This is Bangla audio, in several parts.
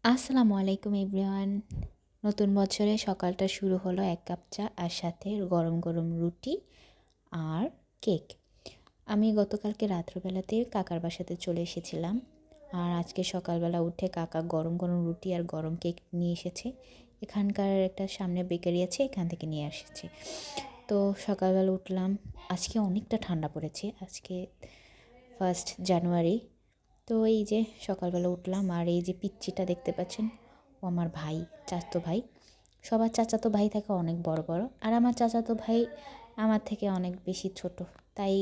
আসসালামু আলাইকুম এভরিওয়ান। নতুন বছরে সকালটা শুরু হলো এক কাপ চা আর সাথে গরম গরম রুটি আর কেক। আমি গতকালকে রাত্রবেলাতে কাকার বাসাতে চলে এসেছিলাম, আর আজকে সকালবেলা উঠে কাকা গরম গরম রুটি আর গরম কেক নিয়ে এসেছে। এখানকার একটা সামনে বেকারি আছে, এখান থেকে নিয়ে এসেছে। তো সকালবেলা উঠলাম, আজকে অনেকটা ঠান্ডা পড়েছে, আজকে 1 জানুয়ারি। তো এই যে সকালবেলা উঠলাম, আর এই যে পিচ্চিটা দেখতে পাচ্ছেন, ও আমার ভাই, চাচাতো ভাই। সবার চাচাতো ভাই থাকে অনেক বড় বড়, আর আমার চাচাতো ভাই আমার থেকে অনেক বেশি ছোট, তাই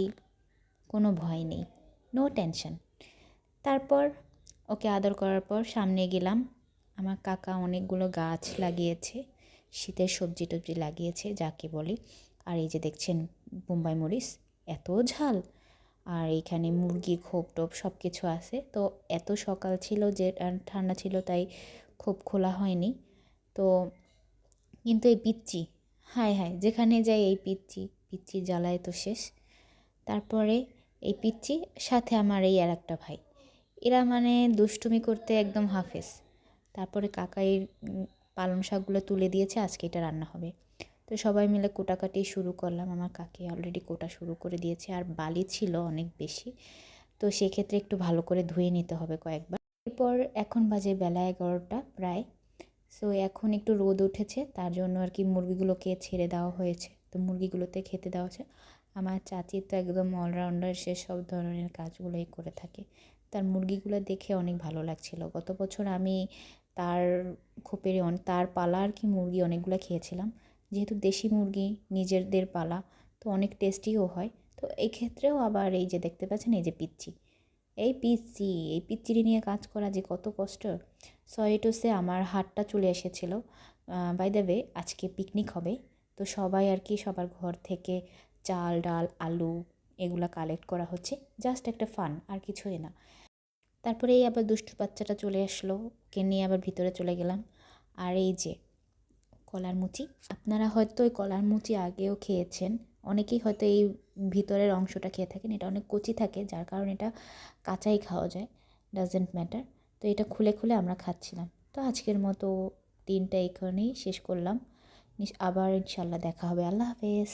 কোনো ভয় নেই, নো টেনশন। তারপর ওকে আদর করার পর সামনে গেলাম। আমার কাকা অনেকগুলো গাছ লাগিয়েছে, শীতের সবজি টবজি লাগিয়েছে যাকে বলে। আর এই যে দেখছেন বোম্বাই মরিচ, এত ঝাল। আর এইখানে মুরগি খোপ টোপ সব কিছু আছে। তো এত সকাল ছিল যে ঠান্ডা ছিল, তাই খোপ খোলা হয়নি। তো কিন্তু এই পিচ্চি, হায় হায়, যেখানে যাই এই পিচ্চি পিচ্চি জ্বালায় তো শেষ। তারপরে এই পিচ্চি সাথে আমার এই আর একটা ভাই, এরা মানে দুষ্টুমি করতে একদম হাফেজ। তারপরে কাকাই পালং শাকগুলো তুলে দিয়েছে, আজকে এটা রান্না হবে। তো সবাই মিলে কোটাকাটি শুরু করলাম, আমার কাকি অলরেডি কোটা শুরু করে দিয়েছে। আর বালি ছিল অনেক বেশি, তো সেক্ষেত্রে একটু ভালো করে ধুয়ে নিতে হবে কয়েকবার। এরপর এখন বাজে বেলা 11টা প্রায়। সো এখন একটু রোদ উঠেছে, তার জন্য আর কি মুরগিগুলোকে ছেড়ে দেওয়া হয়েছে। তো মুরগিগুলোতে খেতে দেওয়া হচ্ছে। আমার চাচি তো একদম অলরাউন্ডার, সে সব ধরনের কাজগুলোই করে থাকে। তার মুরগিগুলো দেখে অনেক ভালো লাগছিল। গত বছর আমি তার খোপের তার পালা আর কি মুরগি অনেকগুলো খেয়েছিলাম। যেহেতু দেশি মুরগি, নিজেদের পালা, তো অনেক টেস্টিও হয়। তো এই ক্ষেত্রেও আবার এই যে দেখতে পাচ্ছেন, এই যে পিচ্চি, এই পিচ্চিরি নিয়ে কাজ করা যে কত কষ্ট। সরি টু সে, আমার হাতটা চলে এসেছিলো। বাই দ্য ওয়ে, আজকে পিকনিক হবে। তো সবাই আর কি সবার ঘর থেকে চাল ডাল আলু এগুলা কালেক্ট করা হচ্ছে, জাস্ট একটা ফান, আর কিছুই না। তারপরে এই আবার দুষ্টু বাচ্চাটা চলে আসলো, ওকে নিয়ে আবার ভিতরে চলে গেলাম। আর এই যে কলার মুচি, আপনারা হয়তো ওই কলার মুচি আগেও খেয়েছেন, অনেকেই হয়তো এই ভিতরের অংশটা খেয়ে থাকেন। এটা অনেক কচি থাকে, যার কারণে এটা কাঁচাই খাওয়া যায়, ডাজেন্ট ম্যাটার। তো এটা খুলে খুলে আমরা খাচ্ছিলাম। তো আজকের মতো দিনটা এখানেই শেষ করলাম। আবার ইনশাল্লাহ দেখা হবে। আল্লাহ হাফেজ।